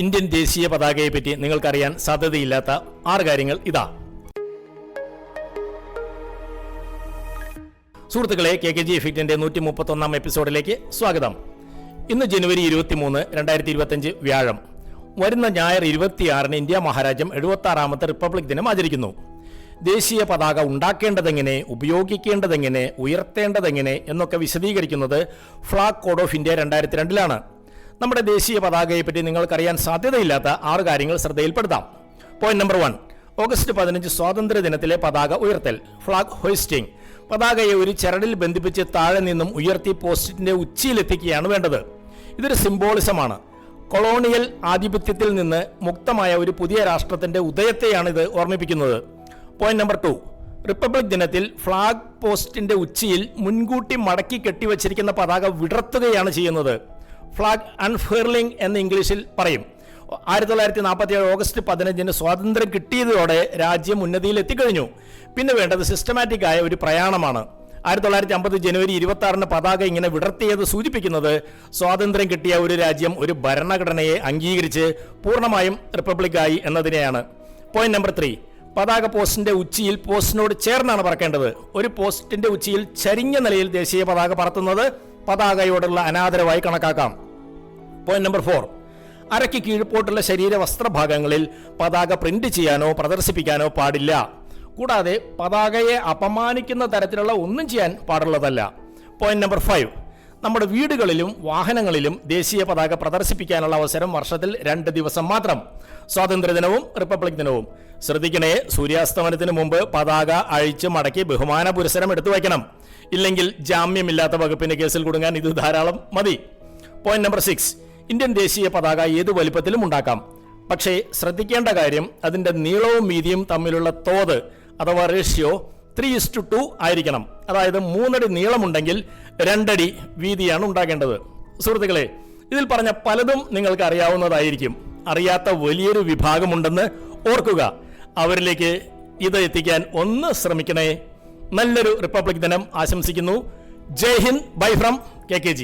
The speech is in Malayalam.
ഇന്ത്യൻ ദേശീയ പതാകയെപ്പറ്റി നിങ്ങൾക്കറിയാൻ സാധ്യതയില്ലാത്ത 6 കാര്യങ്ങൾ ഇതാ. സുഹൃത്തുക്കളെ, KKG എഫക്റ്റിന്റെ 131 എപ്പിസോഡിലേക്ക് സ്വാഗതം. ഇന്ന് ജനുവരി 23, 2025 വ്യാഴം. വരുന്ന ഞായർ 26-ന് ഇന്ത്യ മഹാരാജ്യം 76ാമത്തെ റിപ്പബ്ലിക് ദിനം ആചരിക്കുന്നു. ദേശീയ പതാക ഉണ്ടാക്കേണ്ടതെങ്ങനെ, ഉപയോഗിക്കേണ്ടതെങ്ങനെ, ഉയർത്തേണ്ടതെങ്ങനെ എന്നൊക്കെ വിശദീകരിക്കുന്നത് ഫ്ലാഗ് കോഡ് ഓഫ് ഇന്ത്യ 2002-ലാണ്. നമ്മുടെ ദേശീയ പതാകയെപ്പറ്റി നിങ്ങൾക്കറിയാൻ സാധ്യതയില്ലാത്ത 6 കാര്യങ്ങൾ ശ്രദ്ധയിൽപ്പെടുത്താം. പോയിന്റ് നമ്പർ 1, ഓഗസ്റ്റ് 15 സ്വാതന്ത്ര്യ ദിനത്തിലെ പതാക ഉയർത്തൽ, ഫ്ലാഗ് ഹോയിസ്റ്റിംഗ്. പതാകയെ ഒരു ചരടിൽ ബന്ധിപ്പിച്ച് താഴെ നിന്നും ഉയർത്തി പോസ്റ്റിന്റെ ഉച്ചിയിലെത്തിക്കുകയാണ് വേണ്ടത്. ഇതൊരു സിംബോളിസമാണ്. കൊളോണിയൽ ആധിപത്യത്തിൽ നിന്ന് മുക്തമായ ഒരു പുതിയ രാഷ്ട്രത്തിന്റെ ഉദയത്തെയാണ് ഇത് ഓർമ്മിപ്പിക്കുന്നത്. പോയിന്റ് നമ്പർ 2, റിപ്പബ്ലിക് ദിനത്തിൽ ഫ്ലാഗ് പോസ്റ്റിന്റെ ഉച്ചിയിൽ മുൻകൂട്ടി മടക്കി കെട്ടിവച്ചിരിക്കുന്ന പതാക വിടർത്തുകയാണ് ചെയ്യുന്നത്. ഫ്ലാഗ് അൺഫേർലിംഗ് എന്ന് ഇംഗ്ലീഷിൽ പറയും. 1947 ഓഗസ്റ്റ് 15 സ്വാതന്ത്ര്യം കിട്ടിയതോടെ രാജ്യം ഉന്നതിയിൽ എത്തിക്കഴിഞ്ഞു. പിന്നെ വേണ്ടത് സിസ്റ്റമാറ്റിക് ആയ ഒരു പ്രയാണമാണ്. 1950 ജനുവരി 26-ന് പതാക ഇങ്ങനെ വിടർത്തിയത് സൂചിപ്പിക്കുന്നത് സ്വാതന്ത്ര്യം കിട്ടിയ ഒരു രാജ്യം ഒരു ഭരണഘടനയെ അംഗീകരിച്ച് പൂർണ്ണമായും റിപ്പബ്ലിക്കായി എന്നതിനെയാണ്. പോയിന്റ് നമ്പർ 3, പതാക പോസ്റ്റിന്റെ ഉച്ചിയിൽ പോസ്റ്റിനോട് ചേർന്നാണ് പറക്കേണ്ടത്. ഒരു പോസ്റ്റിന്റെ ഉച്ചിയിൽ ചരിഞ്ഞ നിലയിൽ ദേശീയ പതാക പറത്തുന്നത് പതാകയോടുള്ള അനാദരവായി കണക്കാക്കാം. പോയിന്റ് നമ്പർ 4, അരയ്ക്ക് കീഴ്പോട്ടുള്ള ശരീര വസ്ത്രഭാഗങ്ങളിൽ പതാക പ്രിന്റ് ചെയ്യാനോ പ്രദർശിപ്പിക്കാനോ പാടില്ല. കൂടാതെ പതാകയെ അപമാനിക്കുന്ന തരത്തിലുള്ള ഒന്നും ചെയ്യാൻ പാടുള്ളതല്ല. പോയിന്റ് നമ്പർ 5, നമ്മുടെ വീടുകളിലും വാഹനങ്ങളിലും ദേശീയ പതാക പ്രദർശിപ്പിക്കാനുള്ള അവസരം വർഷത്തിൽ 2 ദിവസം മാത്രം, സ്വാതന്ത്ര്യദിനവും റിപ്പബ്ലിക് ദിനവും. ശ്രദ്ധിക്കണേ, സൂര്യാസ്തമനത്തിന് മുമ്പ് പതാക അഴിച്ച് മടക്കി ബഹുമാന പുരസ്സരം എടുത്തു വയ്ക്കണം. ഇല്ലെങ്കിൽ ജാമ്യമില്ലാത്ത വകുപ്പിന്റെ കേസിൽ കുടുങ്ങാൻ ഇത് ധാരാളം മതി. പോയിന്റ് നമ്പർ 6, ഇന്ത്യൻ ദേശീയ പതാക ഏത് വലിപ്പത്തിലും ഉണ്ടാക്കാം. പക്ഷേ ശ്രദ്ധിക്കേണ്ട കാര്യം അതിന്റെ നീളവും വീതിയും തമ്മിലുള്ള തോത് അഥവാ റേഷ്യോ 3:2 ആയിരിക്കണം. അതായത് 3 അടി നീളമുണ്ടെങ്കിൽ 2 അടി വീതിയാണ് ഉണ്ടാക്കേണ്ടത്. സുഹൃത്തുക്കളെ, ഇതിൽ പറഞ്ഞ പലതും നിങ്ങൾക്ക് അറിയാവുന്നതായിരിക്കും. അറിയാത്ത വലിയൊരു വിഭാഗമുണ്ടെന്ന് ഓർക്കുക. അവരിലേക്ക് ഇത് എത്തിക്കാൻ ഒന്ന് ശ്രമിക്കണേ. നല്ലൊരു റിപ്പബ്ലിക് ദിനം ആശംസിക്കുന്നു. Jai Hind. Bye from KKG.